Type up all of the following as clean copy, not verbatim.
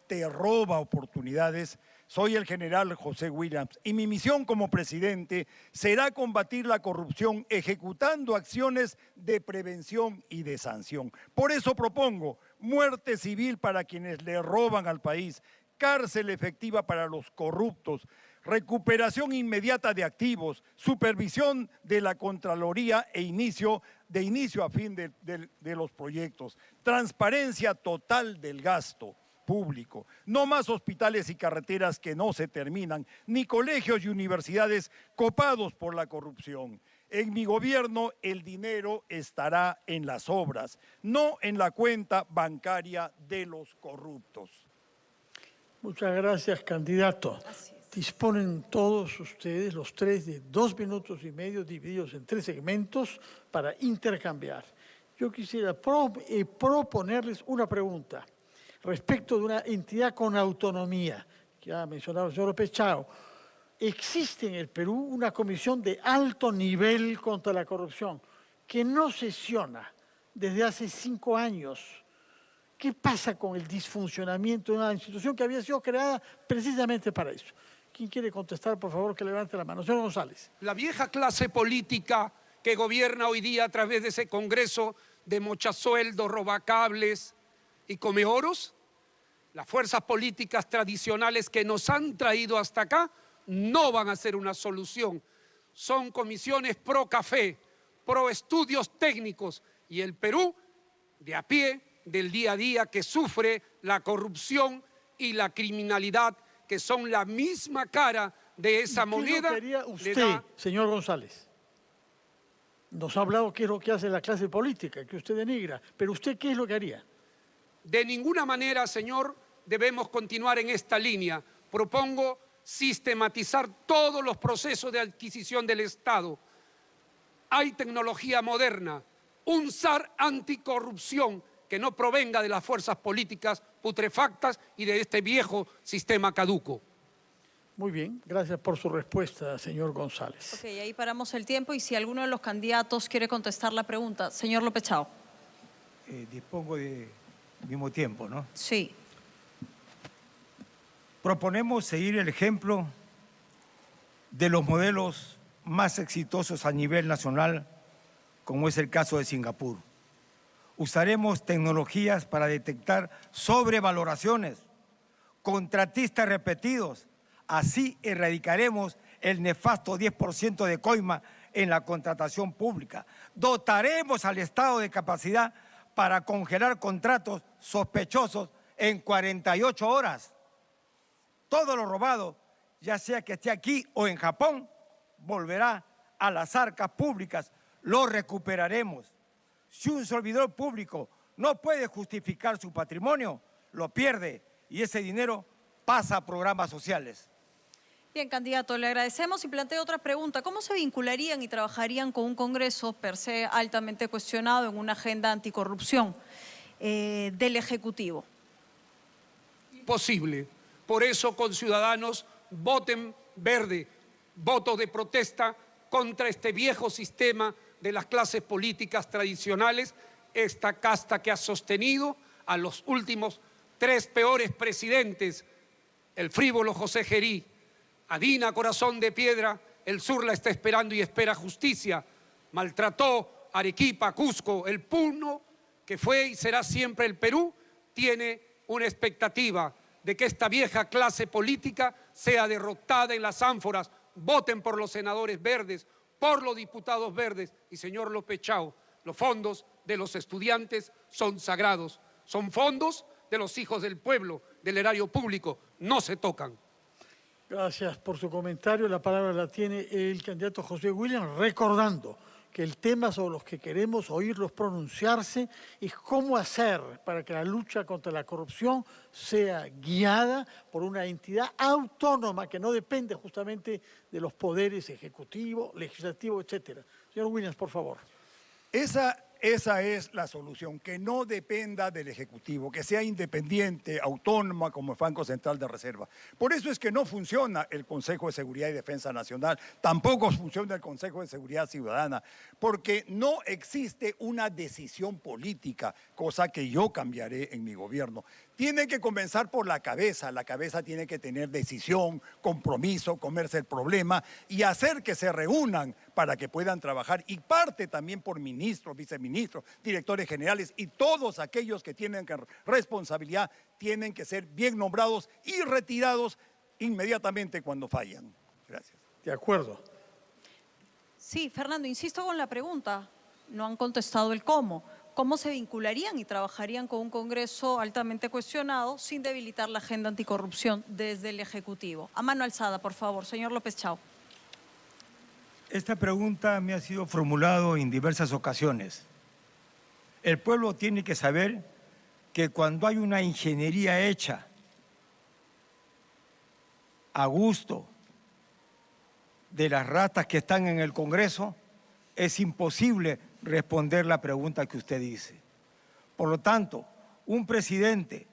te roba oportunidades. Soy el general José Williams y mi misión como presidente será combatir la corrupción ejecutando acciones de prevención y de sanción. Por eso propongo muerte civil para quienes le roban al país, cárcel efectiva para los corruptos, recuperación inmediata de activos, supervisión de la Contraloría de inicio a fin de los proyectos, transparencia total del gasto público, no más hospitales y carreteras que no se terminan, ni colegios y universidades copados por la corrupción. En mi gobierno el dinero estará en las obras, no en la cuenta bancaria de los corruptos. Muchas gracias, candidato. Disponen todos ustedes, los tres, de 2 minutos y medio divididos en 3 segmentos para intercambiar. Yo quisiera proponerles una pregunta respecto de una entidad con autonomía, que ha mencionado el señor López Chao. Existe en el Perú una comisión de alto nivel contra la corrupción que no sesiona desde hace 5 años. ¿Qué pasa con el disfuncionamiento de una institución que había sido creada precisamente para eso? ¿Quién quiere contestar, por favor, que levante la mano? Señor González. La vieja clase política que gobierna hoy día a través de ese Congreso de mochasueldos, robacables y comeoros, las fuerzas políticas tradicionales que nos han traído hasta acá no van a ser una solución. Son comisiones pro café, pro estudios técnicos y el Perú de a pie, del día a día, que sufre la corrupción y la criminalidad, que son la misma cara de esa moneda. ¿Qué quería usted, señor González? Nos ha hablado qué es lo que hace la clase política, que usted denigra, pero ¿usted qué es lo que haría? De ninguna manera, señor, debemos continuar en esta línea. Propongo sistematizar todos los procesos de adquisición del Estado. Hay tecnología moderna, un SAR anticorrupción que no provenga de las fuerzas políticas putrefactas y de este viejo sistema caduco. Muy bien, gracias por su respuesta, señor González. Ok, ahí paramos el tiempo y si alguno de los candidatos quiere contestar la pregunta. Señor López Chao. Dispongo de mismo tiempo, ¿no? Sí. Proponemos seguir el ejemplo de los modelos más exitosos a nivel nacional, como es el caso de Singapur. Usaremos tecnologías para detectar sobrevaloraciones, contratistas repetidos. Así erradicaremos el nefasto 10% de coima en la contratación pública. Dotaremos al Estado de capacidad para congelar contratos sospechosos en 48 horas. Todo lo robado, ya sea que esté aquí o en Japón, volverá a las arcas públicas. Lo recuperaremos. Si un servidor público no puede justificar su patrimonio, lo pierde y ese dinero pasa a programas sociales. Bien, candidato, le agradecemos y planteo otra pregunta. ¿Cómo se vincularían y trabajarían con un Congreso per se altamente cuestionado en una agenda anticorrupción del Ejecutivo? Imposible. Por eso, con Ciudadanos, voten verde, voto de protesta contra este viejo sistema de las clases políticas tradicionales, esta casta que ha sostenido a los últimos 3 peores presidentes, el frívolo José Gerí, a Dina Corazón de Piedra, el sur la está esperando y espera justicia, maltrató Arequipa, Cusco, el Puno, que fue y será siempre el Perú, tiene una expectativa de que esta vieja clase política sea derrotada en las ánforas. Voten por los senadores verdes, por los diputados verdes. Y señor López Chao, los fondos de los estudiantes son sagrados, son fondos de los hijos del pueblo, del erario público, no se tocan. Gracias por su comentario. La palabra la tiene el candidato José Williams, recordando que el tema sobre los que queremos oírlos pronunciarse es cómo hacer para que la lucha contra la corrupción sea guiada por una entidad autónoma que no depende justamente de los poderes ejecutivo, legislativo, etcétera. Señor Williams, por favor. Esa es la solución, que no dependa del Ejecutivo, que sea independiente, autónoma como el Banco Central de Reserva. Por eso es que no funciona el Consejo de Seguridad y Defensa Nacional, tampoco funciona el Consejo de Seguridad Ciudadana, porque no existe una decisión política, cosa que yo cambiaré en mi gobierno. Tienen que comenzar por la cabeza tiene que tener decisión, compromiso, comerse el problema y hacer que se reúnan para que puedan trabajar. Y parte también por ministros, viceministros, directores generales y todos aquellos que tienen responsabilidad tienen que ser bien nombrados y retirados inmediatamente cuando fallan. Gracias. De acuerdo. Sí, Fernando, insisto con la pregunta. No han contestado el cómo. ¿Cómo se vincularían y trabajarían con un Congreso altamente cuestionado sin debilitar la agenda anticorrupción desde el Ejecutivo? A mano alzada, por favor. Señor López Chao. Esta pregunta me ha sido formulada en diversas ocasiones. El pueblo tiene que saber que cuando hay una ingeniería hecha a gusto de las ratas que están en el Congreso, es imposible responder la pregunta que usted dice. Por lo tanto, un presidente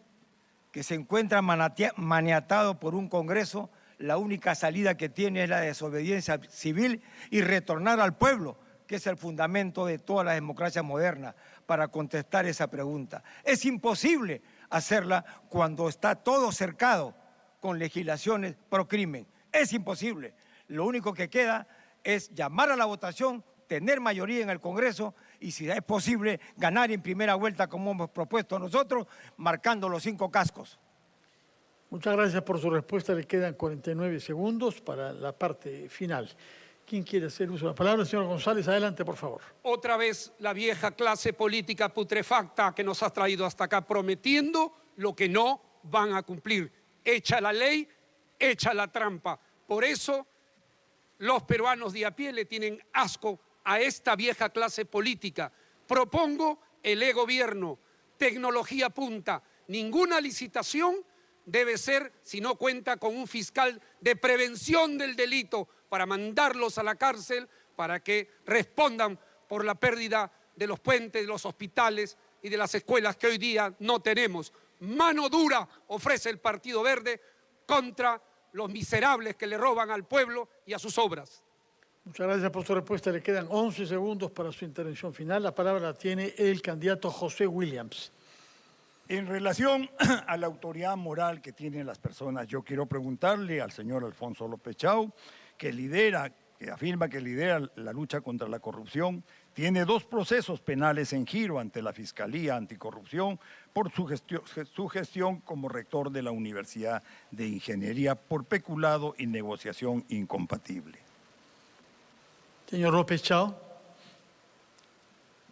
que se encuentra maniatado por un Congreso, la única salida que tiene es la desobediencia civil y retornar al pueblo, que es el fundamento de toda la democracia moderna, para contestar esa pregunta. Es imposible hacerla cuando está todo cercado con legislaciones pro crimen. Es imposible. Lo único que queda es llamar a la votación, tener mayoría en el Congreso y, si es posible, ganar en primera vuelta como hemos propuesto nosotros, marcando los 5 cascos. Muchas gracias por su respuesta. Le quedan 49 segundos para la parte final. ¿Quién quiere hacer uso de la palabra? Señor González, adelante, por favor. Otra vez la vieja clase política putrefacta que nos ha traído hasta acá prometiendo lo que no van a cumplir. Echa la ley, echa la trampa. Por eso los peruanos de a pie le tienen asco a esta vieja clase política. Propongo el e-gobierno, tecnología punta. Ninguna licitación debe ser si no cuenta con un fiscal de prevención del delito para mandarlos a la cárcel, para que respondan por la pérdida de los puentes, de los hospitales y de las escuelas que hoy día no tenemos. Mano dura ofrece el Partido Verde contra los miserables que le roban al pueblo y a sus obras. Muchas gracias por su respuesta. Le quedan 11 segundos para su intervención final. La palabra la tiene el candidato José Williams. En relación a la autoridad moral que tienen las personas, yo quiero preguntarle al señor Alfonso López Chao, que afirma que lidera la lucha contra la corrupción, tiene 2 procesos penales en giro ante la Fiscalía Anticorrupción por su gestión como rector de la Universidad de Ingeniería por peculado y negociación incompatible. Señor López Chao.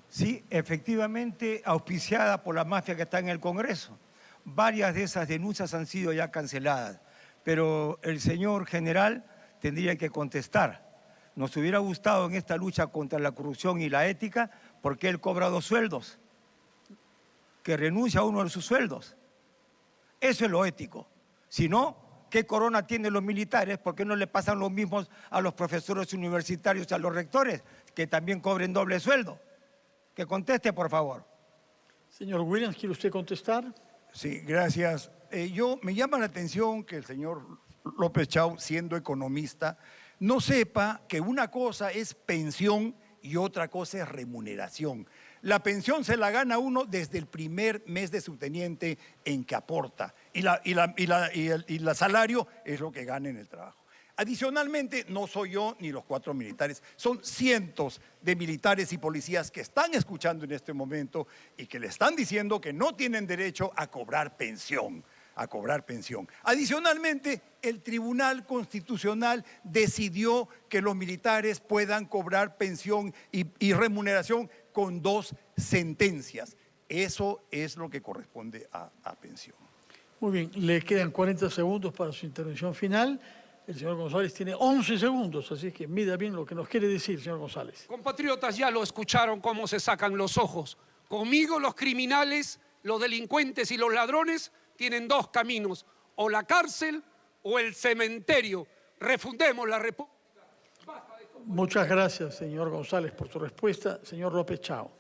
Sí, efectivamente, auspiciada por la mafia que está en el Congreso. Varias de esas denuncias han sido ya canceladas, pero el señor general tendría que contestar. Nos hubiera gustado en esta lucha contra la corrupción y la ética, porque él cobra 2 sueldos, que renuncia a uno de sus sueldos. Eso es lo ético. Si no, ¿qué corona tienen los militares? ¿Por qué no le pasan los mismos a los profesores universitarios y a los rectores, que también cobren doble sueldo? Que conteste, por favor. Señor Williams, ¿quiere usted contestar? Sí, gracias. Me llama la atención que el señor López Chao, siendo economista, no sepa que una cosa es pensión y otra cosa es remuneración. La pensión se la gana uno desde el primer mes de subteniente en que aporta y el salario es lo que gana en el trabajo. Adicionalmente, no soy yo ni los 4 militares, son cientos de militares y policías que están escuchando en este momento y que le están diciendo que no tienen derecho a cobrar pensión. Adicionalmente, el Tribunal Constitucional decidió que los militares puedan cobrar pensión y remuneración con 2 sentencias. Eso es lo que corresponde a pensión. Muy bien, le quedan 40 segundos para su intervención final. El señor González tiene 11 segundos, así que mida bien lo que nos quiere decir, señor González. Compatriotas, ya lo escucharon cómo se sacan los ojos. Conmigo los criminales, los delincuentes y los ladrones tienen 2 caminos, o la cárcel o el cementerio. Refundemos la República. Muchas gracias, señor González, por su respuesta. Señor López Chao.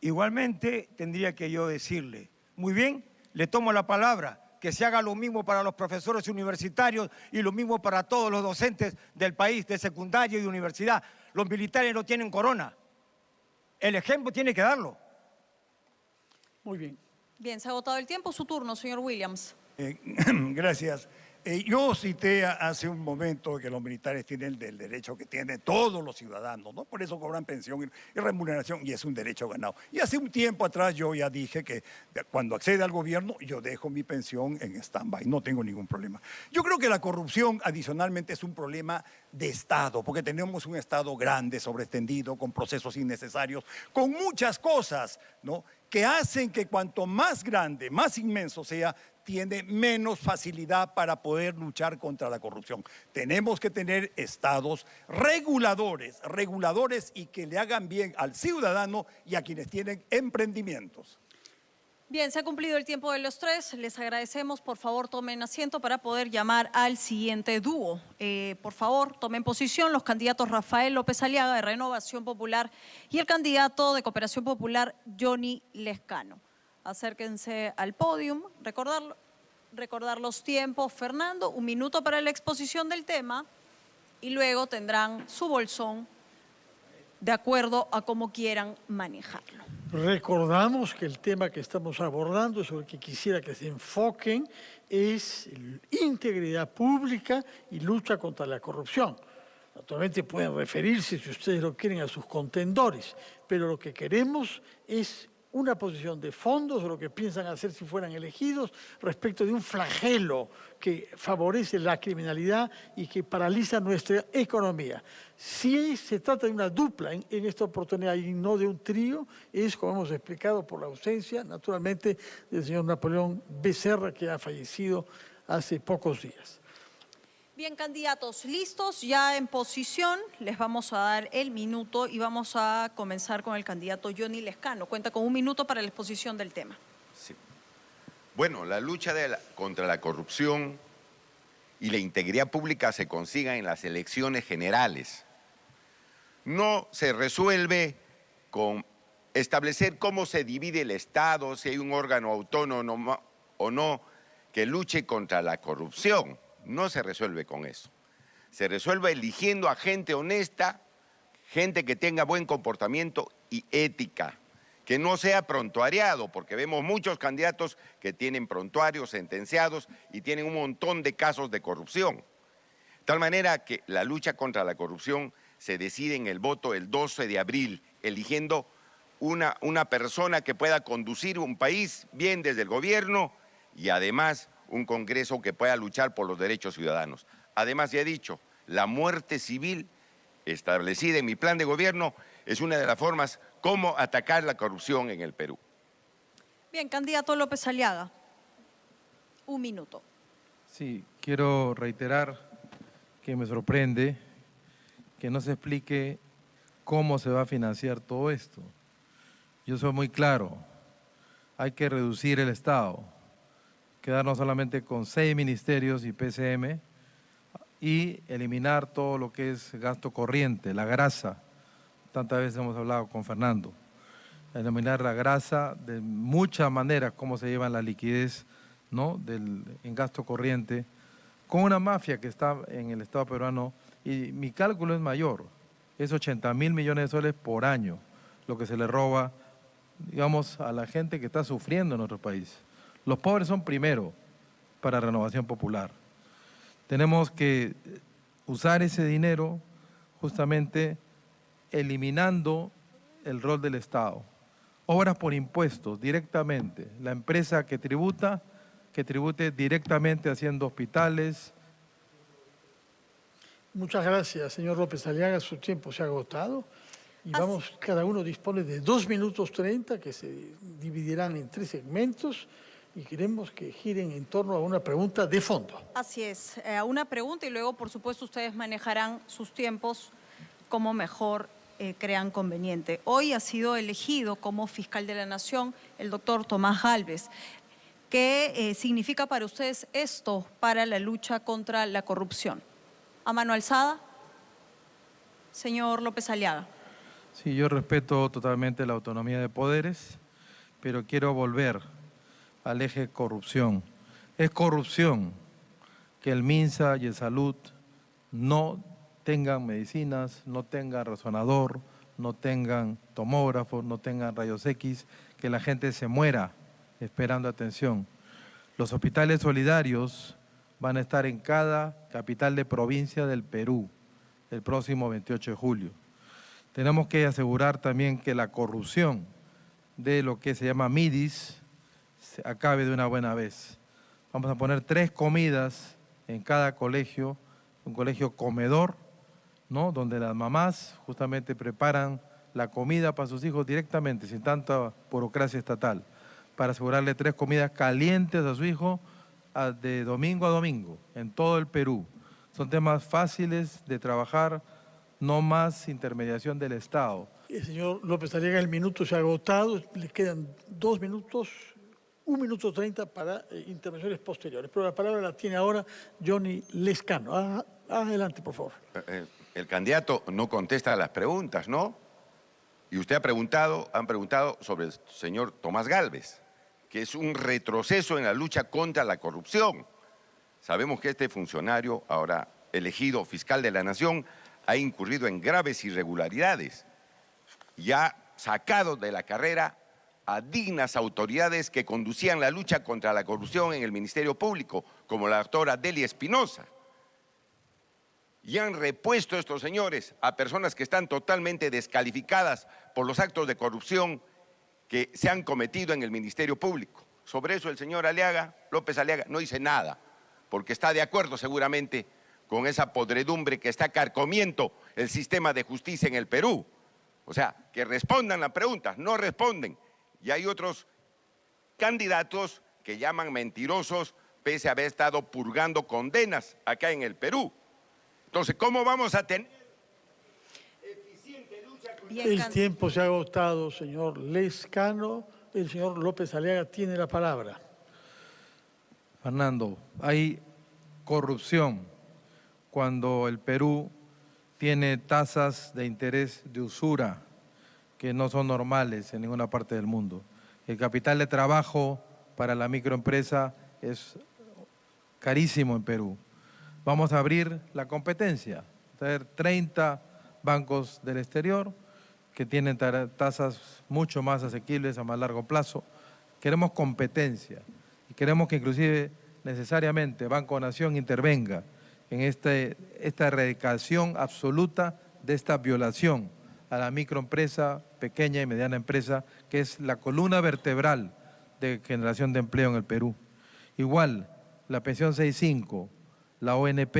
Igualmente, tendría que yo decirle, muy bien, le tomo la palabra, que se haga lo mismo para los profesores universitarios y lo mismo para todos los docentes del país, de secundaria y de universidad. Los militares no tienen corona. El ejemplo tiene que darlo. Muy bien. Bien, se ha agotado el tiempo. Su turno, señor Williams. Gracias. Yo cité hace un momento que los militares tienen el derecho que tienen todos los ciudadanos, ¿no? Por eso cobran pensión y remuneración y es un derecho ganado. Y hace un tiempo atrás yo ya dije que cuando accede al gobierno yo dejo mi pensión en stand-by, no tengo ningún problema. Yo creo que la corrupción adicionalmente es un problema de Estado, porque tenemos un Estado grande, sobreextendido, con procesos innecesarios, con muchas cosas, ¿no?, que hacen que cuanto más grande, más inmenso sea, tiene menos facilidad para poder luchar contra la corrupción. Tenemos que tener estados reguladores y que le hagan bien al ciudadano y a quienes tienen emprendimientos. Bien, se ha cumplido el tiempo de los tres. Les agradecemos. Por favor, tomen asiento para poder llamar al siguiente dúo. Por favor, tomen posición los candidatos Rafael López Aliaga, de Renovación Popular, y el candidato de Cooperación Popular, Johnny Lescano. Acérquense al podium. Recordar los tiempos. Fernando, 1 minuto para la exposición del tema y luego tendrán su bolsón de acuerdo a cómo quieran manejarlo. Recordamos que el tema que estamos abordando, sobre el que quisiera que se enfoquen, es integridad pública y lucha contra la corrupción. Naturalmente pueden referirse, si ustedes lo quieren, a sus contendores, pero lo que queremos es una posición de fondo sobre lo que piensan hacer si fueran elegidos respecto de un flagelo que favorece la criminalidad y que paraliza nuestra economía. Si se trata de una dupla en esta oportunidad y no de un trío, es, como hemos explicado, por la ausencia, naturalmente, del señor Napoleón Becerra, que ha fallecido hace pocos días. Bien, candidatos, listos, ya en posición, les vamos a dar el minuto y vamos a comenzar con el candidato Johnny Lescano. Cuenta con 1 minuto para la exposición del tema. Sí. Bueno, la lucha contra la corrupción y la integridad pública se consiga en las elecciones generales. No se resuelve con establecer cómo se divide el Estado, si hay un órgano autónomo o no que luche contra la corrupción. No se resuelve con eso. Se resuelve eligiendo a gente honesta, gente que tenga buen comportamiento y ética, que no sea prontuariado, porque vemos muchos candidatos que tienen prontuarios sentenciados y tienen un montón de casos de corrupción. De tal manera que la lucha contra la corrupción se decide en el voto el 12 de abril, eligiendo una persona que pueda conducir un país bien desde el gobierno y además un Congreso que pueda luchar por los derechos ciudadanos. Además, ya he dicho, la muerte civil establecida en mi plan de gobierno es una de las formas como atacar la corrupción en el Perú. Bien, candidato López Aliaga, 1 minuto. Sí, quiero reiterar que me sorprende que no se explique cómo se va a financiar todo esto. Yo soy muy claro, hay que reducir el Estado, quedarnos solamente con 6 ministerios y PCM y eliminar todo lo que es gasto corriente, la grasa. Tantas veces hemos hablado con Fernando. Eliminar la grasa de muchas maneras, cómo se lleva la liquidez, ¿no?, en gasto corriente, con una mafia que está en el Estado peruano, y mi cálculo es mayor, es 80.000 millones de soles por año, lo que se le roba, digamos, a la gente que está sufriendo en nuestro país. Los pobres son primero para Renovación Popular. Tenemos que usar ese dinero justamente eliminando el rol del Estado. Obras por impuestos directamente. La empresa que tribute directamente haciendo hospitales. Muchas gracias, señor López Aliaga. Su tiempo se ha agotado. Y vamos, cada uno dispone de 2 minutos 30 que se dividirán en 3 segmentos. Y queremos que giren en torno a una pregunta de fondo. Así es, una pregunta y luego, por supuesto, ustedes manejarán sus tiempos como mejor crean conveniente. Hoy ha sido elegido como fiscal de la Nación el doctor Tomás Gálvez. ¿Qué significa para ustedes esto para la lucha contra la corrupción? A mano alzada, señor López Aliaga. Sí, yo respeto totalmente la autonomía de poderes, pero quiero volver al eje corrupción. Es corrupción que el MINSA y el Salud no tengan medicinas, no tengan resonador, no tengan tomógrafos, no tengan rayos X, que la gente se muera esperando atención. Los hospitales solidarios van a estar en cada capital de provincia del Perú el próximo 28 de julio. Tenemos que asegurar también que la corrupción de lo que se llama MIDIS se acabe de una buena vez. Vamos a poner 3 comidas en cada colegio, un colegio comedor, ¿no?, donde las mamás justamente preparan la comida para sus hijos directamente, sin tanta burocracia estatal, para asegurarle 3 comidas calientes a su hijo de domingo a domingo, en todo el Perú. Son temas fáciles de trabajar, no más intermediación del Estado. Señor López Aliaga, el minuto se ha agotado, le quedan 2 minutos, 1 minuto 30 para intervenciones posteriores. Pero la palabra la tiene ahora Johnny Lezcano. Adelante, por favor. El candidato no contesta a las preguntas, ¿no? Y usted han preguntado sobre el señor Tomás Gálvez, que es un retroceso en la lucha contra la corrupción. Sabemos que este funcionario, ahora elegido fiscal de la Nación, ha incurrido en graves irregularidades y ha sacado de la carrera a dignas autoridades que conducían la lucha contra la corrupción en el Ministerio Público, como la doctora Delia Espinosa. Y han repuesto estos señores a personas que están totalmente descalificadas por los actos de corrupción que se han cometido en el Ministerio Público. Sobre eso el señor López Aliaga, no dice nada, porque está de acuerdo seguramente con esa podredumbre que está carcomiendo el sistema de justicia en el Perú. O sea, que respondan las preguntas, no responden. Y hay otros candidatos que llaman mentirosos pese a haber estado purgando condenas acá en el Perú. Entonces, ¿cómo vamos a tener eficiente lucha contra el tiempo se ha agotado, señor Lezcano. El señor López Aliaga tiene la palabra. Fernando, hay corrupción cuando el Perú tiene tasas de interés de usura que no son normales en ninguna parte del mundo. El capital de trabajo para la microempresa es carísimo en Perú. Vamos a abrir la competencia, traer 30 bancos del exterior que tienen tasas mucho más asequibles a más largo plazo. Queremos competencia y queremos que inclusive necesariamente Banco Nación intervenga en esta erradicación absoluta de esta violación a la microempresa, pequeña y mediana empresa, que es la columna vertebral de generación de empleo en el Perú. Igual, la pensión 6.5, la ONP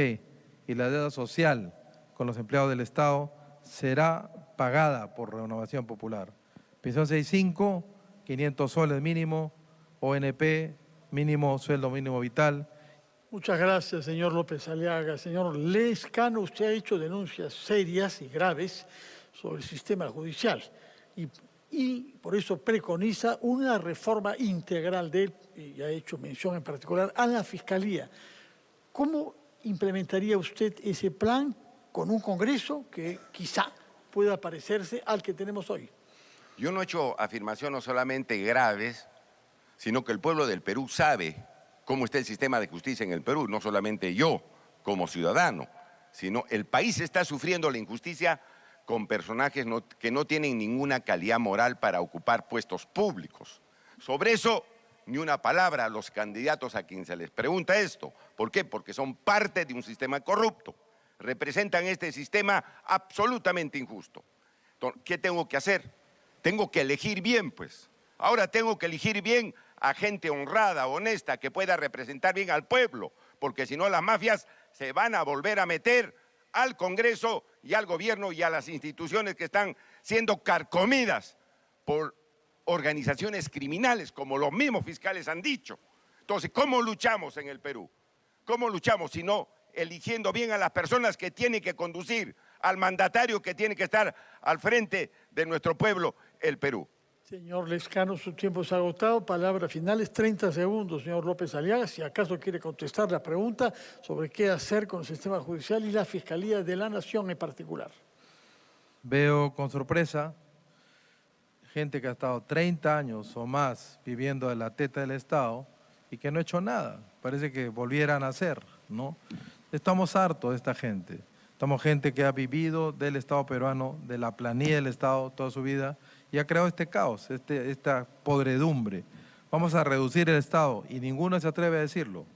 y la deuda social con los empleados del Estado será pagada por Renovación Popular. Pensión 6.5, 500 soles mínimo, ONP, mínimo, sueldo mínimo vital. Muchas gracias, señor López Aliaga. Señor Lezcano, usted ha hecho denuncias serias y graves sobre el sistema judicial y por eso preconiza una reforma integral de él, y ha hecho mención en particular a la Fiscalía. ¿Cómo implementaría usted ese plan con un Congreso que quizá pueda parecerse al que tenemos hoy? Yo no he hecho afirmaciones no solamente graves, sino que el pueblo del Perú sabe cómo está el sistema de justicia en el Perú, no solamente yo como ciudadano, sino el país está sufriendo la injusticia con personajes que no tienen ninguna calidad moral para ocupar puestos públicos. Sobre eso, ni una palabra a los candidatos a quien se les pregunta esto. ¿Por qué? Porque son parte de un sistema corrupto, representan este sistema absolutamente injusto. Entonces, ¿qué tengo que hacer? Tengo que elegir bien, pues. Ahora tengo que elegir bien a gente honrada, honesta, que pueda representar bien al pueblo, porque si no las mafias se van a volver a meter al Congreso y al gobierno y a las instituciones que están siendo carcomidas por organizaciones criminales, como los mismos fiscales han dicho. Entonces, ¿cómo luchamos en el Perú? ¿Cómo luchamos si no eligiendo bien a las personas que tienen que conducir, al mandatario que tiene que estar al frente de nuestro pueblo, el Perú? Señor Lezcano, su tiempo se ha agotado. Palabras finales, 30 segundos, señor López Aliaga. Si acaso quiere contestar la pregunta sobre qué hacer con el sistema judicial y la Fiscalía de la Nación en particular. Veo con sorpresa gente que ha estado 30 años o más viviendo de la teta del Estado y que no ha hecho nada. Parece que volvieran a hacer, ¿no? Estamos hartos de esta gente. Estamos gente que ha vivido del Estado peruano, de la planilla del Estado toda su vida y ha creado este caos, esta podredumbre. Vamos a reducir el Estado y ninguno se atreve a decirlo,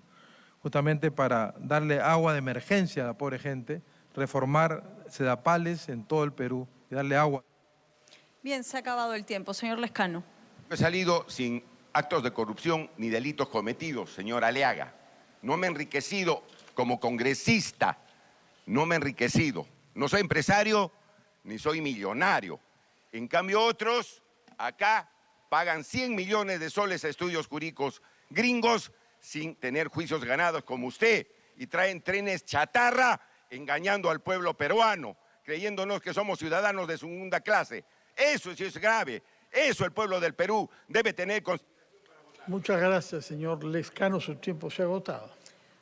justamente para darle agua de emergencia a la pobre gente, reformar sedapales en todo el Perú y darle agua. Bien, se ha acabado el tiempo. Señor Lescano. He salido sin actos de corrupción ni delitos cometidos, señor Aliaga. No me he enriquecido como congresista, no me he enriquecido. No soy empresario ni soy millonario. En cambio otros, acá, pagan 100 millones de soles a estudios jurídicos gringos sin tener juicios ganados como usted y traen trenes chatarra engañando al pueblo peruano, creyéndonos que somos ciudadanos de segunda clase. Eso sí es grave. Eso el pueblo del Perú debe tener. Muchas gracias, señor Lescano. Su tiempo se ha agotado.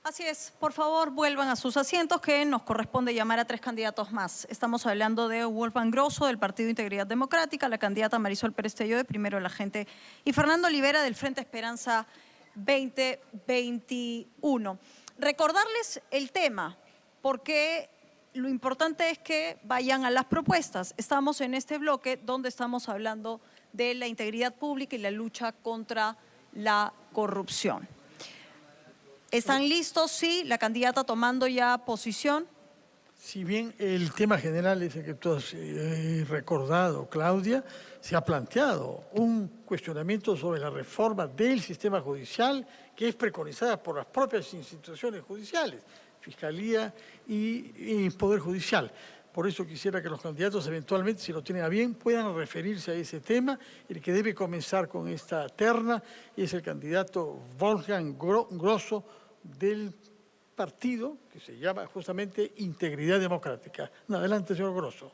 Así es. Por favor, vuelvan a sus asientos, que nos corresponde llamar a 3 candidatos más. Estamos hablando de Wolfgang Grosso, del Partido Integridad Democrática, la candidata Marisol Pérez Tello, de Primero la Gente, y Fernando Olivera, del Frente Esperanza 2021. Recordarles el tema, porque lo importante es que vayan a las propuestas. Estamos en este bloque donde estamos hablando de la integridad pública y la lucha contra la corrupción. ¿Están listos? Sí, la candidata tomando ya posición. Si bien el tema general es el que tú has recordado, Claudia, se ha planteado un cuestionamiento sobre la reforma del sistema judicial que es preconizada por las propias instituciones judiciales, Fiscalía y Poder Judicial. Por eso quisiera que los candidatos eventualmente, si lo tienen a bien, puedan referirse a ese tema. El que debe comenzar con esta terna es el candidato Wolfgang Grosso del partido que se llama justamente Integridad Democrática. Adelante, señor Grosso.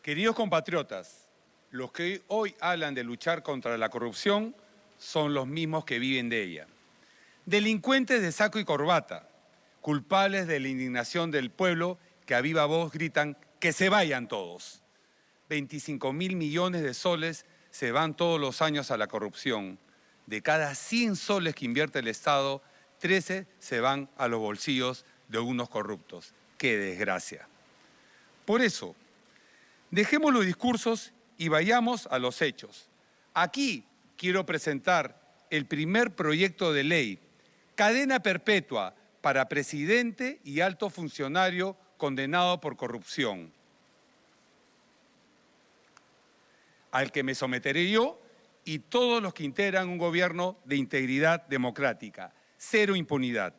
Queridos compatriotas, los que hoy hablan de luchar contra la corrupción son los mismos que viven de ella. Delincuentes de saco y corbata, culpables de la indignación del pueblo que a viva voz gritan que se vayan todos. 25.000 millones de soles se van todos los años a la corrupción. De cada 100 soles que invierte el Estado, 13 se van a los bolsillos de unos corruptos. ¡Qué desgracia! Por eso, dejemos los discursos y vayamos a los hechos. Aquí quiero presentar el primer proyecto de ley, cadena perpetua para presidente y alto funcionario condenado por corrupción, al que me someteré yo y todos los que integran un gobierno de integridad democrática. Cero impunidad.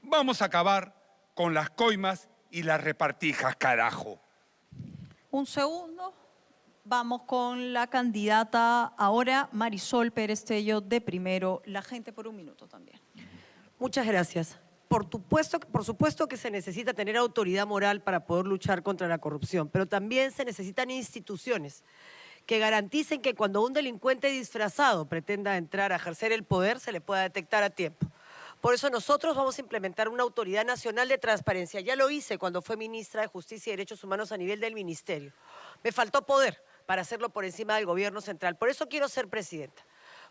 Vamos a acabar con las coimas y las repartijas, carajo. Un segundo. Vamos con la candidata ahora, Marisol Pérez Tello, de Primero la Gente, por 1 minuto también. Muchas gracias. Por supuesto que se necesita tener autoridad moral para poder luchar contra la corrupción, pero también se necesitan instituciones que garanticen que cuando un delincuente disfrazado pretenda entrar a ejercer el poder, se le pueda detectar a tiempo. Por eso nosotros vamos a implementar una autoridad nacional de transparencia. Ya lo hice cuando fue ministra de Justicia y Derechos Humanos a nivel del ministerio. Me faltó poder para hacerlo por encima del gobierno central. Por eso quiero ser presidenta.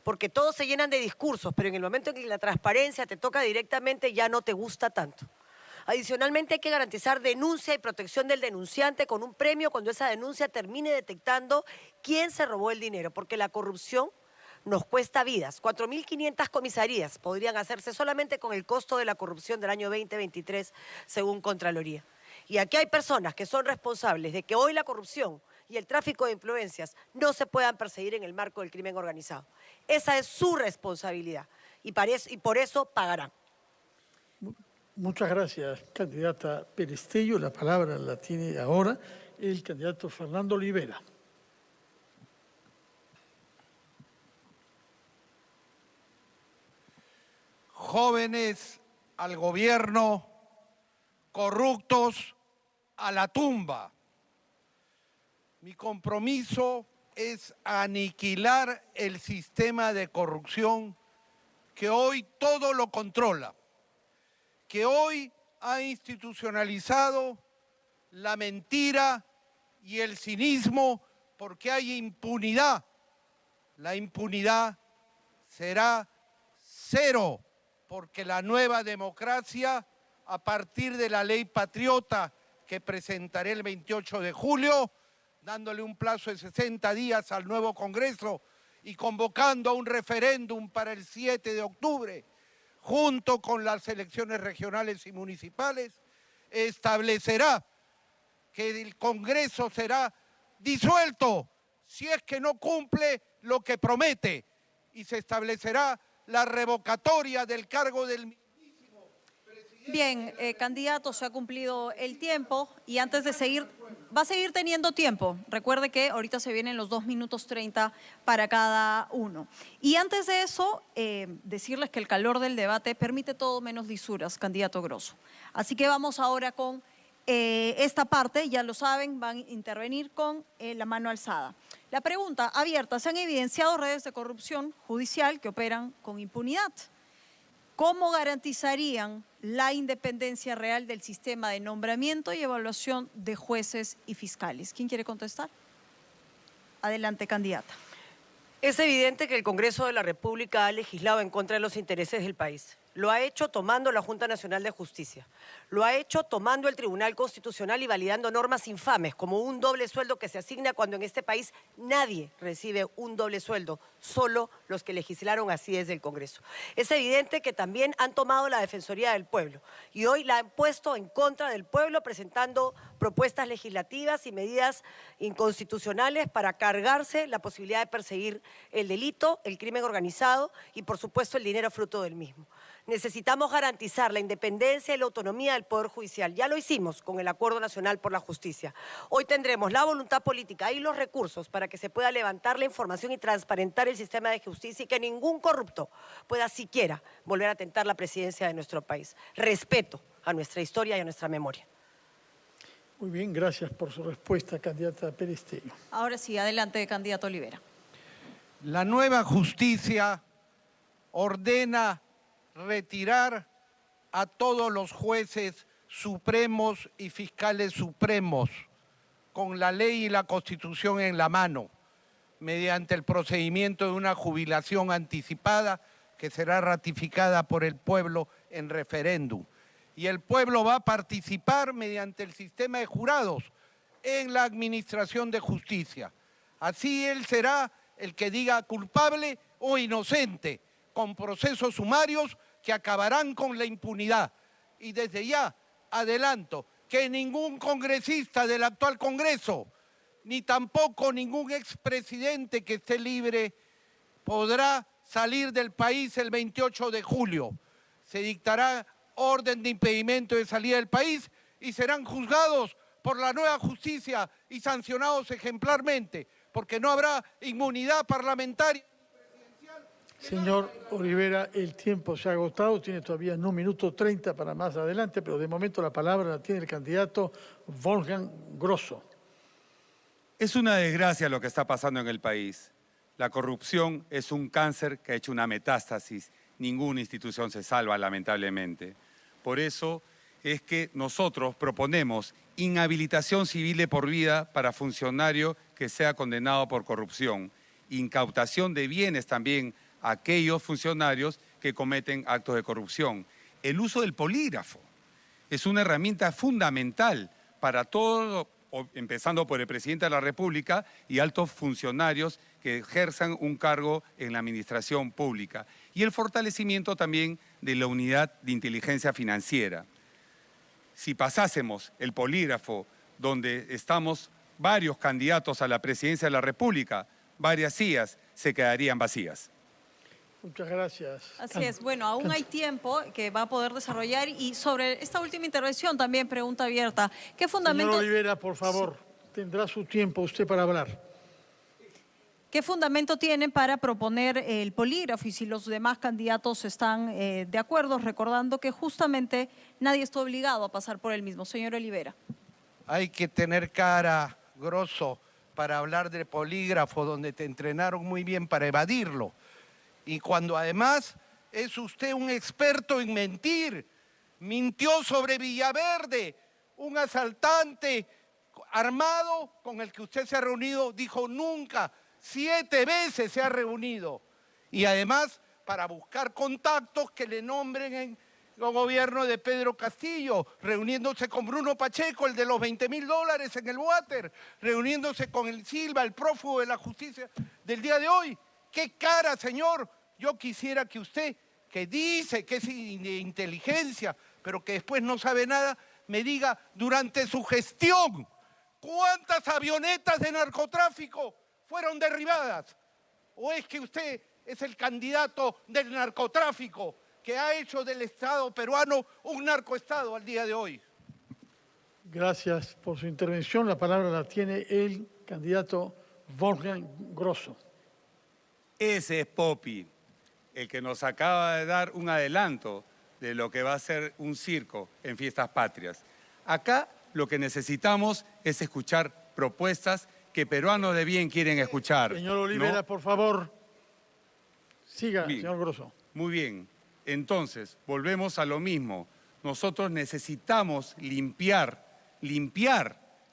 Porque todos se llenan de discursos, pero en el momento en que la transparencia te toca directamente ya no te gusta tanto. Adicionalmente hay que garantizar denuncia y protección del denunciante con un premio cuando esa denuncia termine detectando quién se robó el dinero, porque la corrupción nos cuesta vidas. 4.500 comisarías podrían hacerse solamente con el costo de la corrupción del año 2023, según Contraloría. Y aquí hay personas que son responsables de que hoy la corrupción y el tráfico de influencias no se puedan perseguir en el marco del crimen organizado. Esa es su responsabilidad y por eso pagarán. Muchas gracias, candidata Pérez Tello. La palabra la tiene ahora el candidato Fernando Olivera. Jóvenes al gobierno, corruptos a la tumba. Mi compromiso es aniquilar el sistema de corrupción que hoy todo lo controla, que hoy ha institucionalizado la mentira y el cinismo porque hay impunidad. La impunidad será cero porque la nueva democracia, a partir de la ley patriota que presentaré el 28 de julio, dándole un plazo de 60 días al nuevo Congreso y convocando a un referéndum para el 7 de octubre, junto con las elecciones regionales y municipales, establecerá que el Congreso será disuelto si es que no cumple lo que promete, y se establecerá la revocatoria del cargo del mismísimo presidente. Bien, candidato, se ha cumplido el tiempo y antes de seguir, va a seguir teniendo tiempo. Recuerde que ahorita se vienen los 2 minutos 30 para cada uno. Y antes de eso, decirles que el calor del debate permite todo menos lisuras, candidato Grosso. Así que vamos ahora con esta parte, ya lo saben, van a intervenir con la mano alzada. La pregunta abierta: se han evidenciado redes de corrupción judicial que operan con impunidad. ¿Cómo garantizarían la independencia real del sistema de nombramiento y evaluación de jueces y fiscales? ¿Quién quiere contestar? Adelante, candidata. Es evidente que el Congreso de la República ha legislado en contra de los intereses del país. Lo ha hecho tomando la Junta Nacional de Justicia. Lo ha hecho tomando el Tribunal Constitucional y validando normas infames, como un doble sueldo que se asigna cuando en este país nadie recibe un doble sueldo, solo los que legislaron así desde el Congreso. Es evidente que también han tomado la Defensoría del Pueblo y hoy la han puesto en contra del pueblo, presentando propuestas legislativas y medidas inconstitucionales para cargarse la posibilidad de perseguir el delito, el crimen organizado y, por supuesto, el dinero fruto del mismo. Necesitamos garantizar la independencia y la autonomía del Poder Judicial. Ya lo hicimos con el Acuerdo Nacional por la Justicia. Hoy tendremos la voluntad política y los recursos para que se pueda levantar la información y transparentar el sistema de justicia y que ningún corrupto pueda siquiera volver a tentar la presidencia de nuestro país. Respeto a nuestra historia y a nuestra memoria. Muy bien, gracias por su respuesta, candidata Perestello. Ahora sí, adelante, candidato Olivera. La nueva justicia ordena retirar a todos los jueces supremos y fiscales supremos con la ley y la Constitución en la mano, mediante el procedimiento de una jubilación anticipada que será ratificada por el pueblo en referéndum. Y el pueblo va a participar mediante el sistema de jurados en la administración de justicia. Así él será el que diga culpable o inocente, con procesos sumarios que acabarán con la impunidad. Y desde ya adelanto que ningún congresista del actual Congreso, ni tampoco ningún expresidente que esté libre, podrá salir del país el 28 de julio. Se dictará orden de impedimento de salida del país y serán juzgados por la nueva justicia y sancionados ejemplarmente, porque no habrá inmunidad parlamentaria. Señor Olivera, el tiempo se ha agotado, tiene todavía 1 minuto 30 para más adelante, pero de momento la palabra la tiene el candidato Wolfgang Grosso. Es una desgracia lo que está pasando en el país. La corrupción es un cáncer que ha hecho una metástasis. Ninguna institución se salva, lamentablemente. Por eso es que nosotros proponemos inhabilitación civil de por vida para funcionario que sea condenado por corrupción, incautación de bienes también a aquellos funcionarios que cometen actos de corrupción. El uso del polígrafo es una herramienta fundamental para todos, empezando por el presidente de la República y altos funcionarios que ejerzan un cargo en la administración pública. Y el fortalecimiento también de la unidad de inteligencia financiera. Si pasásemos el polígrafo donde estamos varios candidatos a la presidencia de la República, varias sillas se quedarían vacías. Muchas gracias. Así es. Bueno, aún hay tiempo que va a poder desarrollar. Y sobre esta última intervención también pregunta abierta. ¿Qué fundamento... Señor Olivera, por favor, tendrá su tiempo usted para hablar. ¿Qué fundamento tienen para proponer el polígrafo y si los demás candidatos están de acuerdo, recordando que justamente nadie está obligado a pasar por el mismo? Señor Olivera. Hay que tener cara, Grosso, para hablar del polígrafo, donde te entrenaron muy bien para evadirlo. Y cuando además es usted un experto en mentir, mintió sobre Villaverde, un asaltante armado con el que usted se ha reunido, dijo nunca, 7 veces se ha reunido. Y además para buscar contactos que le nombren en el gobierno de Pedro Castillo, reuniéndose con Bruno Pacheco, el de los $20.000 en el water, reuniéndose con el Silva, el prófugo de la justicia del día de hoy. ¿Qué cara, señor? Yo quisiera que usted, que dice que es de inteligencia, pero que después no sabe nada, me diga durante su gestión, ¿cuántas avionetas de narcotráfico fueron derribadas? ¿O es que usted es el candidato del narcotráfico que ha hecho del Estado peruano un narcoestado al día de hoy? Gracias por su intervención. La palabra la tiene el candidato Wolfgang Grosso. Ese es Popi, el que nos acaba de dar un adelanto de lo que va a ser un circo en Fiestas Patrias. Acá lo que necesitamos es escuchar propuestas que peruanos de bien quieren escuchar. Señor Olivera, ¿no? por favor, siga, Bien. señor Grosso. Muy bien. Entonces, volvemos a lo mismo. Nosotros necesitamos limpiar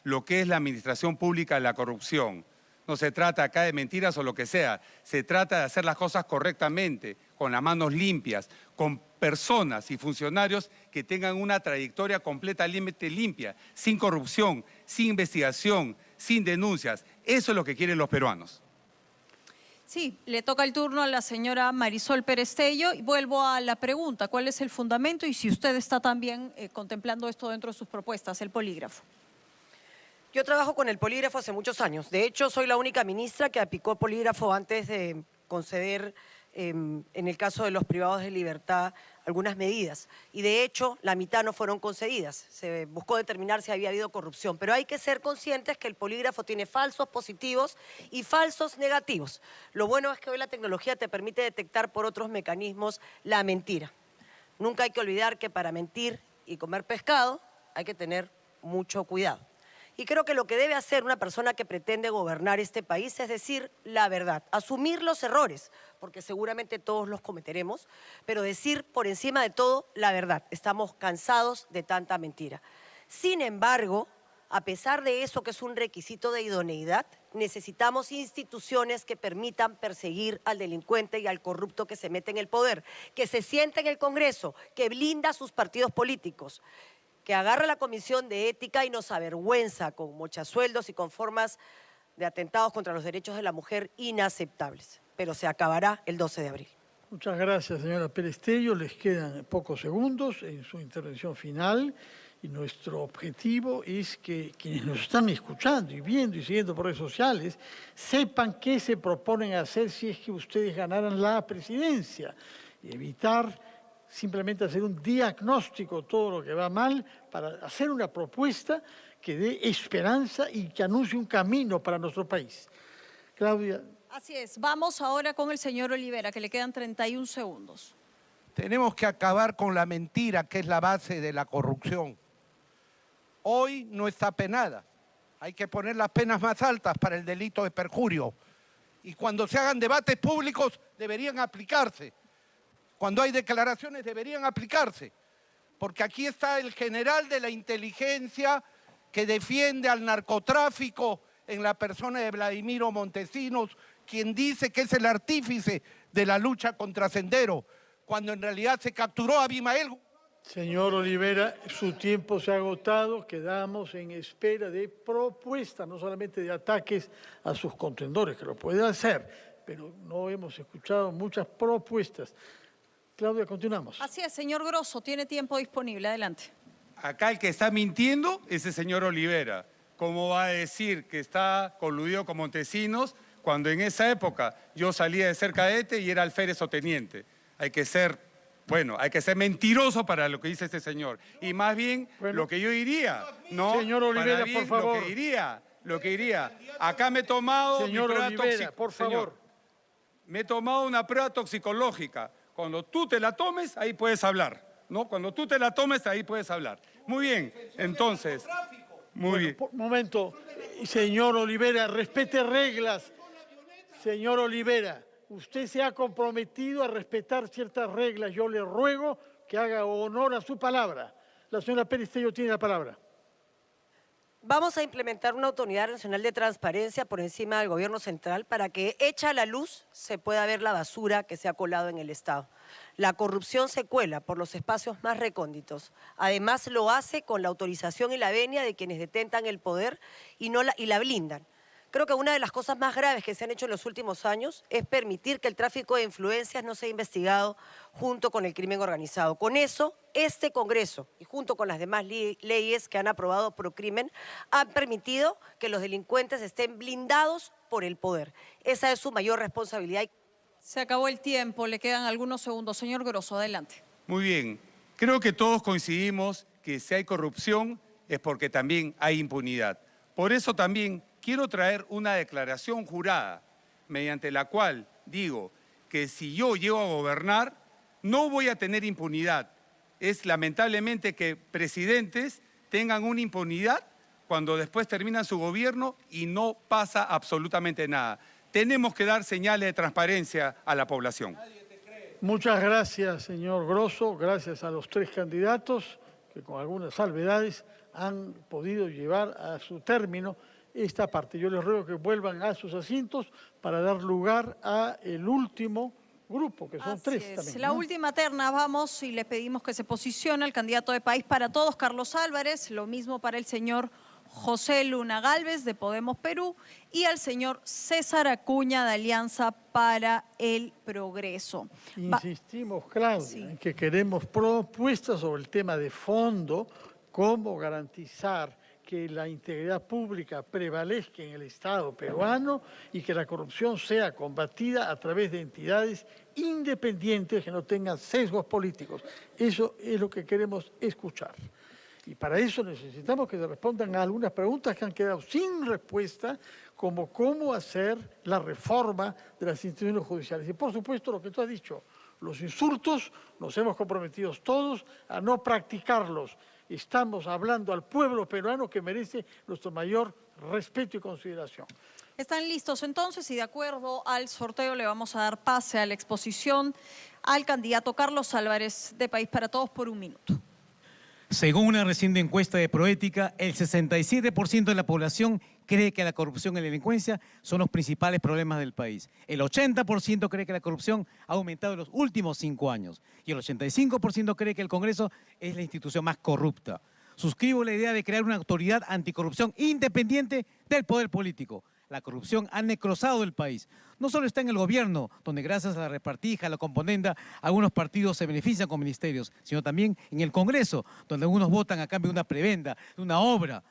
lo que es la administración pública de la corrupción. No se trata acá de mentiras o lo que sea. Se trata de hacer las cosas correctamente, con las manos limpias, con personas y funcionarios que tengan una trayectoria completamente limpia, sin corrupción, sin investigación, sin denuncias. Eso es lo que quieren los peruanos. Sí, le toca el turno a la señora Marisol Perestello y vuelvo a la pregunta, ¿cuál es el fundamento y si usted está también contemplando esto dentro de sus propuestas, el polígrafo? Yo trabajo con el polígrafo hace muchos años. De hecho, soy la única ministra que aplicó polígrafo antes de conceder, en el caso de los privados de libertad, algunas medidas. Y de hecho, la mitad no fueron concedidas. Se buscó determinar si había habido corrupción. Pero hay que ser conscientes que el polígrafo tiene falsos positivos y falsos negativos. Lo bueno es que hoy la tecnología te permite detectar por otros mecanismos la mentira. Nunca hay que olvidar que para mentir y comer pescado hay que tener mucho cuidado. Y creo que lo que debe hacer una persona que pretende gobernar este país es decir la verdad, asumir los errores, porque seguramente todos los cometeremos, pero decir por encima de todo la verdad. Estamos cansados de tanta mentira. Sin embargo, a pesar de eso que es un requisito de idoneidad, necesitamos instituciones que permitan perseguir al delincuente y al corrupto que se mete en el poder, que se siente en el Congreso, que blinda a sus partidos políticos, que agarra la Comisión de Ética y nos avergüenza con mochasueldos y con formas de atentados contra los derechos de la mujer inaceptables. Pero se acabará el 12 de abril. Muchas gracias, señora Perestello. Les quedan pocos segundos en su intervención final y nuestro objetivo es que quienes nos están escuchando y viendo y siguiendo por redes sociales sepan qué se proponen hacer si es que ustedes ganaran la presidencia y evitar simplemente hacer un diagnóstico de todo lo que va mal para hacer una propuesta que dé esperanza y que anuncie un camino para nuestro país. Claudia. Así es. Vamos ahora con el señor Olivera, que le quedan 31 segundos. Tenemos que acabar con la mentira, que es la base de la corrupción. Hoy no está penada. Hay que poner las penas más altas para el delito de perjurio. Y cuando se hagan debates públicos deberían aplicarse. Cuando hay declaraciones deberían aplicarse, porque aquí está el general de la inteligencia que defiende al narcotráfico en la persona de Vladimiro Montesinos, quien dice que es el artífice de la lucha contra Sendero, cuando en realidad se capturó a Abimael. Señor Olivera, su tiempo se ha agotado, quedamos en espera de propuestas, no solamente de ataques a sus contendores, que lo puede hacer, pero no hemos escuchado muchas propuestas. Claudia, continuamos. Así es, señor Grosso, tiene tiempo disponible. Adelante. Acá el que está mintiendo es el señor Olivera. ¿Cómo va a decir que está coludido con Montesinos cuando en esa época yo salía de ser cadete y era alférez o teniente? Hay que ser mentiroso para lo que dice este señor. Y más bien, lo que yo diría, ¿no? Señor Olivera, por favor. Lo que diría. Acá me he tomado señor mi prueba Olivera, por favor. Señor, me he tomado una prueba toxicológica. Cuando tú te la tomes, ahí puedes hablar, ¿no? Cuando tú te la tomes, ahí puedes hablar. Muy bien, entonces, muy bien. Un momento, señor Olivera, respete reglas. Señor Olivera, usted se ha comprometido a respetar ciertas reglas. Yo le ruego que haga honor a su palabra. La señora Perestello tiene la palabra. Vamos a implementar una autoridad nacional de transparencia por encima del gobierno central para que, hecha a la luz, se pueda ver la basura que se ha colado en el Estado. La corrupción se cuela por los espacios más recónditos. Además, lo hace con la autorización y la venia de quienes detentan el poder y la blindan. Creo que una de las cosas más graves que se han hecho en los últimos años es permitir que el tráfico de influencias no sea investigado junto con el crimen organizado. Con eso, este Congreso y junto con las demás leyes que han aprobado Procrimen han permitido que los delincuentes estén blindados por el poder. Esa es su mayor responsabilidad. Se acabó el tiempo, le quedan algunos segundos. Señor Grosso, adelante. Muy bien. Creo que todos coincidimos que si hay corrupción es porque también hay impunidad. Por eso también quiero traer una declaración jurada mediante la cual digo que si yo llego a gobernar no voy a tener impunidad. Es lamentablemente que presidentes tengan una impunidad cuando después terminan su gobierno y no pasa absolutamente nada. Tenemos que dar señales de transparencia a la población. Muchas gracias, señor Grosso. Gracias a los tres candidatos que con algunas salvedades han podido llevar a su término esta parte. Yo les ruego que vuelvan a sus asientos para dar lugar a el último grupo, que son tres también. La última terna, vamos, y le pedimos que se posicione el candidato de País para Todos, Carlos Álvarez, lo mismo para el señor José Luna Gálvez, de Podemos Perú, y al señor César Acuña, de Alianza para el Progreso. Insistimos, Claudia, en que queremos propuestas sobre el tema de fondo, cómo garantizar que la integridad pública prevalezca en el Estado peruano y que la corrupción sea combatida a través de entidades independientes que no tengan sesgos políticos. Eso es lo que queremos escuchar. Y para eso necesitamos que se respondan a algunas preguntas que han quedado sin respuesta, como cómo hacer la reforma de las instituciones judiciales. Y por supuesto lo que tú has dicho, los insultos nos hemos comprometido todos a no practicarlos. Estamos hablando al pueblo peruano que merece nuestro mayor respeto y consideración. Están listos entonces y de acuerdo al sorteo le vamos a dar pase a la exposición al candidato Carlos Álvarez de País para Todos por 1 minuto. Según una reciente encuesta de Proética, el 67% de la población cree que la corrupción y la delincuencia son los principales problemas del país. El 80% cree que la corrupción ha aumentado en los últimos 5 años. Y el 85% cree que el Congreso es la institución más corrupta. Suscribo la idea de crear una autoridad anticorrupción independiente del poder político. La corrupción ha necrosado el país. No solo está en el gobierno, donde gracias a la repartija, a la componenda, algunos partidos se benefician con ministerios, sino también en el Congreso, donde algunos votan a cambio de una prebenda, de una obra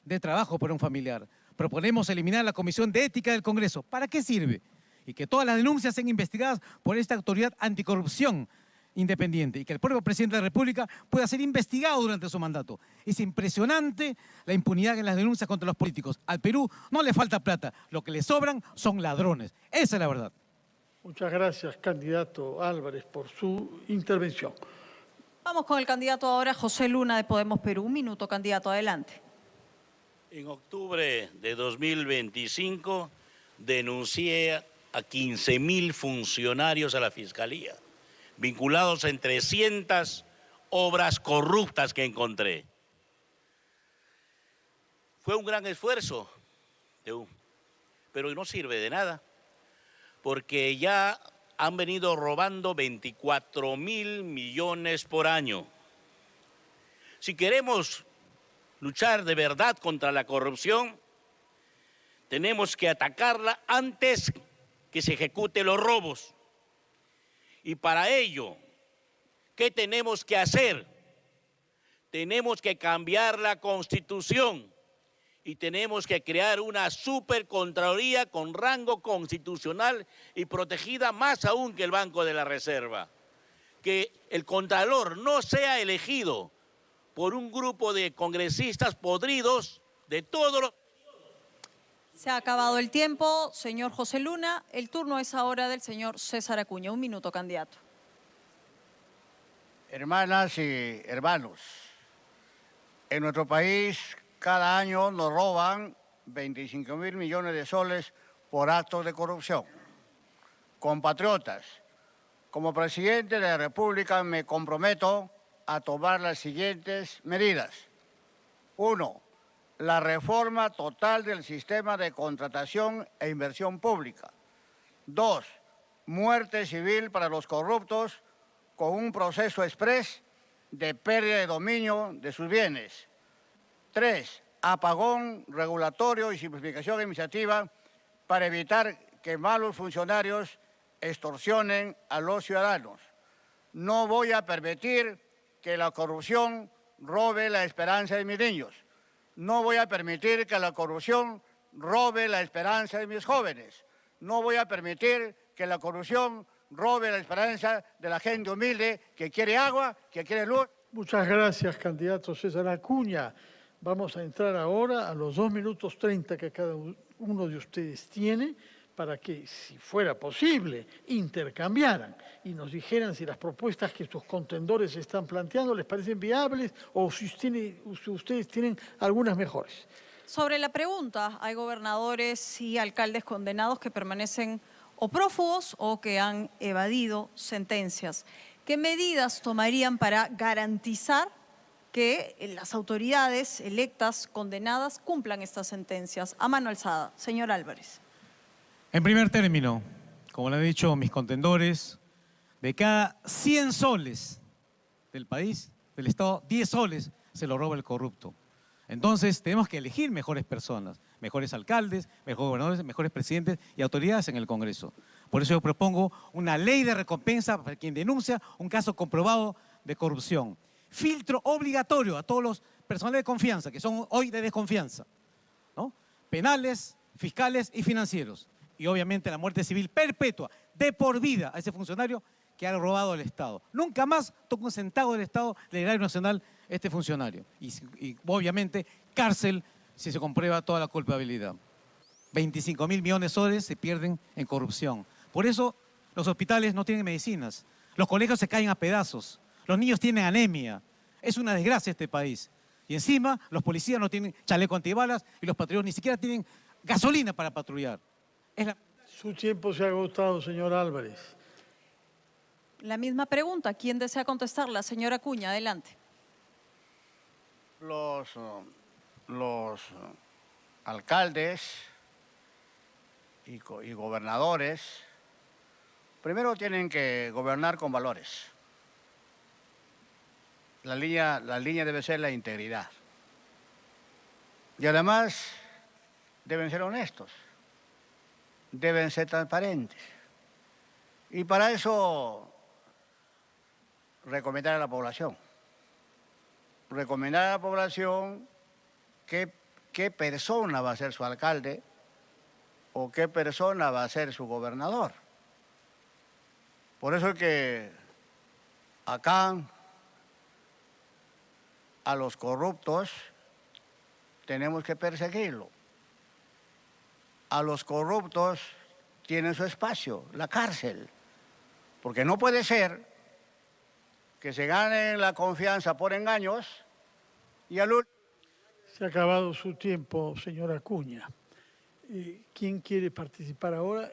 de trabajo para un familiar. Proponemos eliminar la Comisión de Ética del Congreso. ¿Para qué sirve? Y que todas las denuncias sean investigadas por esta autoridad anticorrupción independiente y que el propio presidente de la República pueda ser investigado durante su mandato. Es impresionante la impunidad en las denuncias contra los políticos. Al Perú no le falta plata, lo que le sobran son ladrones. Esa es la verdad. Muchas gracias, candidato Álvarez, por su intervención. Vamos con el candidato ahora, José Luna, de Podemos Perú. 1 minuto, candidato, adelante. En octubre de 2025 denuncié a 15.000 funcionarios a la Fiscalía, vinculados en 300 obras corruptas que encontré. Fue un gran esfuerzo, pero no sirve de nada, porque ya han venido robando 24.000 millones por año. Si queremos luchar de verdad contra la corrupción, tenemos que atacarla antes que se ejecuten los robos. Y para ello, ¿qué tenemos que hacer? Tenemos que cambiar la Constitución y tenemos que crear una supercontraloría con rango constitucional y protegida más aún que el Banco de la Reserva. Que el contralor no sea elegido por un grupo de congresistas podridos de todos los... Se ha acabado el tiempo, señor José Luna. El turno es ahora del señor César Acuña. 1 minuto, candidato. Hermanas y hermanos, en nuestro país cada año nos roban 25.000 millones de soles por actos de corrupción. Compatriotas, como presidente de la República me comprometo a tomar las siguientes medidas. 1. La reforma total del sistema de contratación e inversión pública. 2. Muerte civil para los corruptos con un proceso exprés de pérdida de dominio de sus bienes. 3. apagón regulatorio y simplificación administrativa para evitar que malos funcionarios extorsionen a los ciudadanos. No voy a permitir que la corrupción robe la esperanza de mis niños. No voy a permitir que la corrupción robe la esperanza de mis jóvenes. No voy a permitir que la corrupción robe la esperanza de la gente humilde que quiere agua, que quiere luz. Muchas gracias, candidato César Acuña. Vamos a entrar ahora a los 2 minutos 30 que cada uno de ustedes tiene para que, si fuera posible, intercambiaran y nos dijeran si las propuestas que sus contendores están planteando les parecen viables o si ustedes tienen algunas mejores. Sobre la pregunta, hay gobernadores y alcaldes condenados que permanecen o prófugos o que han evadido sentencias. ¿Qué medidas tomarían para garantizar que las autoridades electas condenadas cumplan estas sentencias? A mano alzada. Señor Álvarez. En primer término, como lo han dicho mis contendores, de cada 100 soles del país, del Estado, 10 soles se lo roba el corrupto. Entonces tenemos que elegir mejores personas, mejores alcaldes, mejores gobernadores, mejores presidentes y autoridades en el Congreso. Por eso yo propongo una ley de recompensa para quien denuncia un caso comprobado de corrupción. Filtro obligatorio a todos los personales de confianza, que son hoy de desconfianza, ¿no? Penales, fiscales y financieros. Y obviamente la muerte civil perpetua, de por vida, a ese funcionario que ha robado al Estado. Nunca más toca un centavo del Estado, del erario nacional, este funcionario. Y obviamente cárcel si se comprueba toda la culpabilidad. 25.000 millones de soles se pierden en corrupción. Por eso los hospitales no tienen medicinas, los colegios se caen a pedazos, los niños tienen anemia. Es una desgracia este país. Y encima los policías no tienen chaleco antibalas y los patrulleros ni siquiera tienen gasolina para patrullar. Su tiempo se ha agotado, señor Álvarez. La misma pregunta. ¿Quién desea contestarla? Señora Acuña, adelante. Los alcaldes y gobernadores primero tienen que gobernar con valores. La línea debe ser la integridad. Y además deben ser honestos, deben ser transparentes. Y para eso recomendar a la población qué persona va a ser su alcalde o qué persona va a ser su gobernador. Por eso es que acá a los corruptos tenemos que perseguirlo. A los corruptos tienen su espacio, la cárcel. Porque no puede ser que se ganen la confianza por engaños y al último... Se ha acabado su tiempo, señora Acuña. ¿Quién quiere participar ahora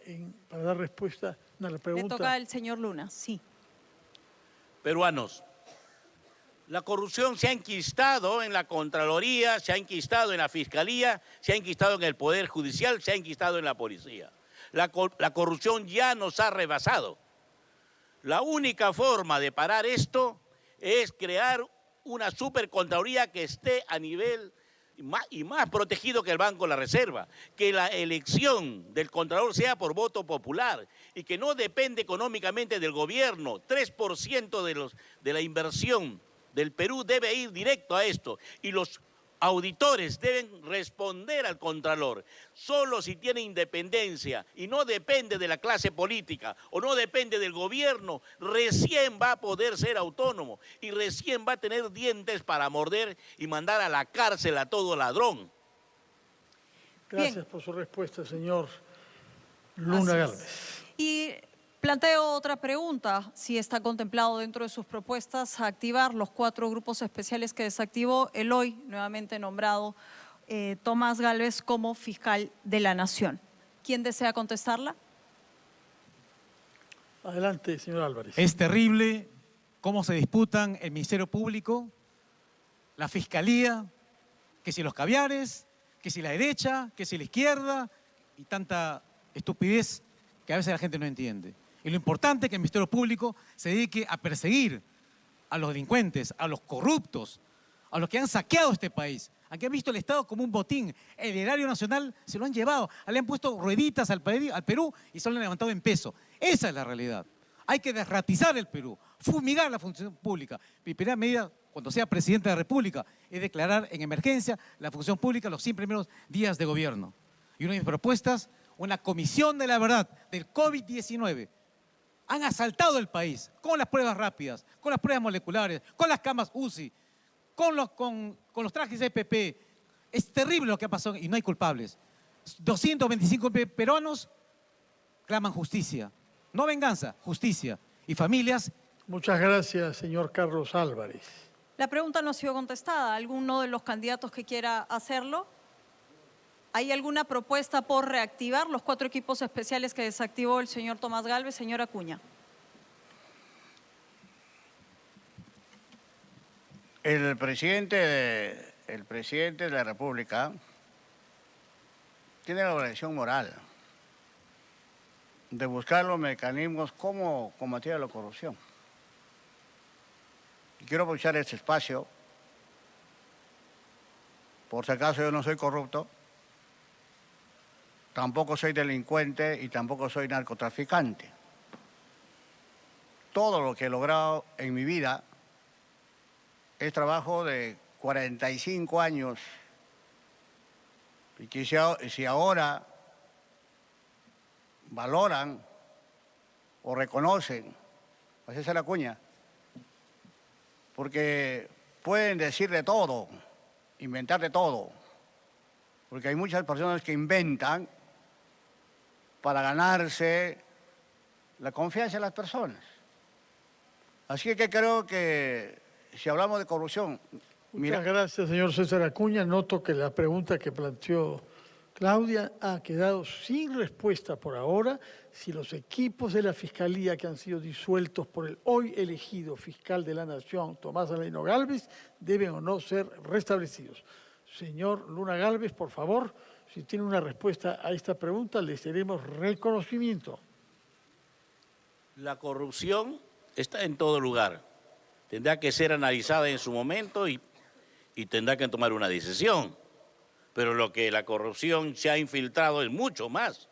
para dar respuesta a la pregunta? Le toca al señor Luna, sí. Peruanos, la corrupción se ha enquistado en la Contraloría, se ha enquistado en la Fiscalía, se ha enquistado en el Poder Judicial, se ha enquistado en la Policía. La corrupción ya nos ha rebasado. La única forma de parar esto es crear una supercontraloría que esté a nivel y más protegido que el Banco de la Reserva, que la elección del Contralor sea por voto popular y que no depende económicamente del gobierno. 3% de la inversión del Perú debe ir directo a esto y los auditores deben responder al Contralor. Solo si tiene independencia y no depende de la clase política o no depende del gobierno, recién va a poder ser autónomo y recién va a tener dientes para morder y mandar a la cárcel a todo ladrón. Gracias por su respuesta, señor Luna Gálvez. Y planteo otra pregunta, si está contemplado dentro de sus propuestas activar los 4 grupos especiales que desactivó el hoy nuevamente nombrado Tomás Gálvez como fiscal de la Nación. ¿Quién desea contestarla? Adelante, señor Álvarez. Es terrible cómo se disputan el Ministerio Público, la Fiscalía, que si los caviares, que si la derecha, que si la izquierda y tanta estupidez que a veces la gente no entiende. Y lo importante es que el Ministerio Público se dedique a perseguir a los delincuentes, a los corruptos, a los que han saqueado este país, a que han visto el Estado como un botín. El erario nacional se lo han llevado, le han puesto rueditas al Perú y se lo han levantado en peso. Esa es la realidad. Hay que desratizar el Perú, fumigar la función pública. Mi primera medida, cuando sea presidente de la República, es declarar en emergencia la función pública los 100 primeros días de gobierno. Y una de mis propuestas, una comisión de la verdad del COVID-19. Han asaltado el país con las pruebas rápidas, con las pruebas moleculares, con las camas UCI, con los trajes EPP. Es terrible lo que ha pasado y no hay culpables. 225 peruanos claman justicia. No venganza, justicia. Y familias. Muchas gracias, señor Carlos Álvarez. La pregunta no ha sido contestada. ¿Alguno de los candidatos que quiera hacerlo? ¿Hay alguna propuesta por reactivar los 4 equipos especiales que desactivó el señor Tomás Gálvez? Señor Acuña. El presidente de la República tiene la obligación moral de buscar los mecanismos cómo combatir la corrupción. Y quiero aprovechar este espacio, por si acaso yo no soy corrupto, tampoco soy delincuente y tampoco soy narcotraficante. Todo lo que he logrado en mi vida es trabajo de 45 años. Y que si ahora valoran o reconocen a César Acuña, porque pueden decir de todo, inventar de todo, porque hay muchas personas que inventan para ganarse la confianza de las personas. Así que creo que si hablamos de corrupción... Muchas gracias, señor César Acuña. Noto que la pregunta que planteó Claudia ha quedado sin respuesta por ahora. Si los equipos de la Fiscalía que han sido disueltos por el hoy elegido fiscal de la Nación, Tomás Avelino Gálvez, deben o no ser restablecidos. Señor Luna Gálvez, por favor, si tiene una respuesta a esta pregunta, le daremos reconocimiento. La corrupción está en todo lugar. Tendrá que ser analizada en su momento y tendrá que tomar una decisión. Pero lo que la corrupción se ha infiltrado es mucho más.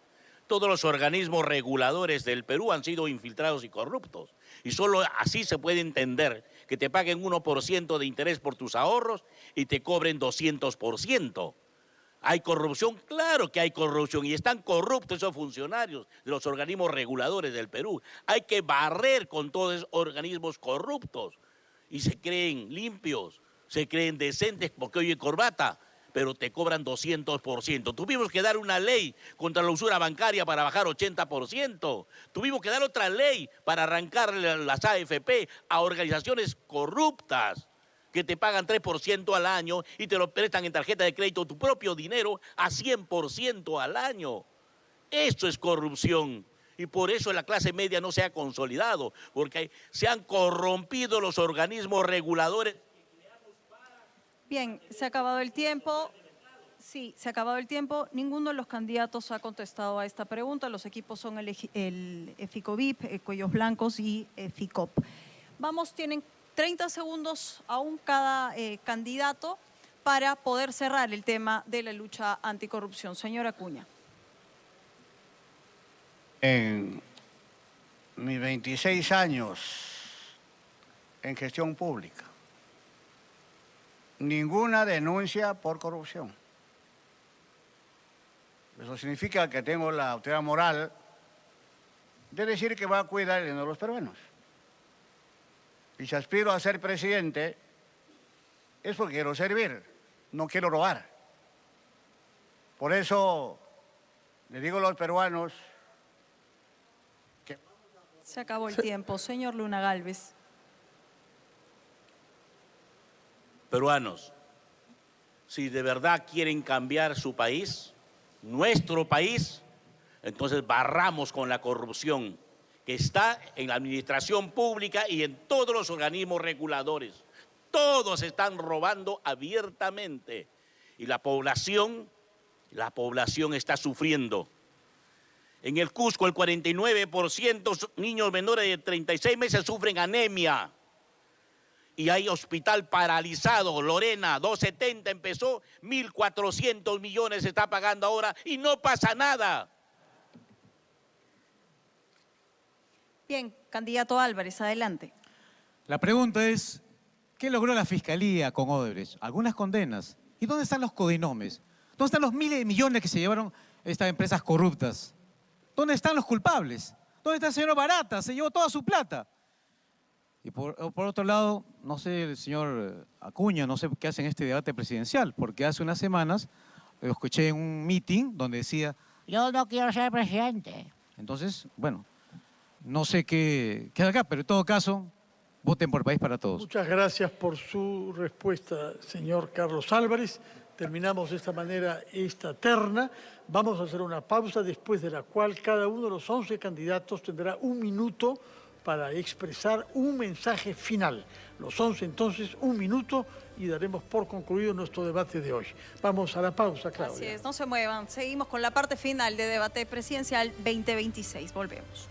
Todos los organismos reguladores del Perú han sido infiltrados y corruptos. Y solo así se puede entender que te paguen 1% de interés por tus ahorros y te cobren 200%. ¿Hay corrupción? Claro que hay corrupción y están corruptos esos funcionarios de los organismos reguladores del Perú. Hay que barrer con todos esos organismos corruptos y se creen limpios, se creen decentes porque oye corbata, pero te cobran 200%. Tuvimos que dar una ley contra la usura bancaria para bajar 80%. Tuvimos que dar otra ley para arrancar las AFP a organizaciones corruptas que te pagan 3% al año y te lo prestan en tarjeta de crédito tu propio dinero a 100% al año. Eso es corrupción. Y por eso la clase media no se ha consolidado, porque se han corrompido los organismos reguladores. Bien, se ha acabado el tiempo. Sí, se ha acabado el tiempo. Ninguno de los candidatos ha contestado a esta pregunta. Los equipos son el EFICOVIP, Cuellos Blancos y FICOP. Vamos, tienen 30 segundos aún cada candidato para poder cerrar el tema de la lucha anticorrupción. Señor Acuña. En mis 26 años en gestión pública, ninguna denuncia por corrupción. Eso significa que tengo la autoridad moral de decir que va a cuidar el dinero de los peruanos. Y si aspiro a ser presidente, es porque quiero servir, no quiero robar. Por eso le digo a los peruanos que... Se acabó el tiempo. Señor Luna Gálvez. Peruanos, si de verdad quieren cambiar su país, nuestro país, entonces barramos con la corrupción que está en la administración pública y en todos los organismos reguladores. Todos están robando abiertamente y la población está sufriendo. En el Cusco el 49% niños menores de 36 meses sufren anemia. y hay hospital paralizado. Lorena, 270 empezó, 1.400 millones se está pagando ahora y no pasa nada. Bien, candidato Álvarez, adelante. La pregunta es, ¿qué logró la Fiscalía con Odebrecht? Algunas condenas. ¿Y dónde están los codinomes? ¿Dónde están los miles de millones que se llevaron estas empresas corruptas? ¿Dónde están los culpables? ¿Dónde está el señor Barata? Se llevó toda su plata. Y por otro lado, no sé, el señor Acuña, no sé qué hace en este debate presidencial, porque hace unas semanas lo escuché en un meeting donde decía, yo no quiero ser presidente. Entonces, bueno, no sé qué hace acá, pero en todo caso, voten por País para Todos. Muchas gracias por su respuesta, señor Carlos Álvarez. Terminamos de esta manera esta terna. Vamos a hacer una pausa, después de la cual cada uno de los 11 candidatos tendrá 1 minuto para expresar un mensaje final. Los 11 entonces 1 minuto y daremos por concluido nuestro debate de hoy. Vamos a la pausa, Claudia. Así es, no se muevan. Seguimos con la parte final de debate presidencial 2026. Volvemos.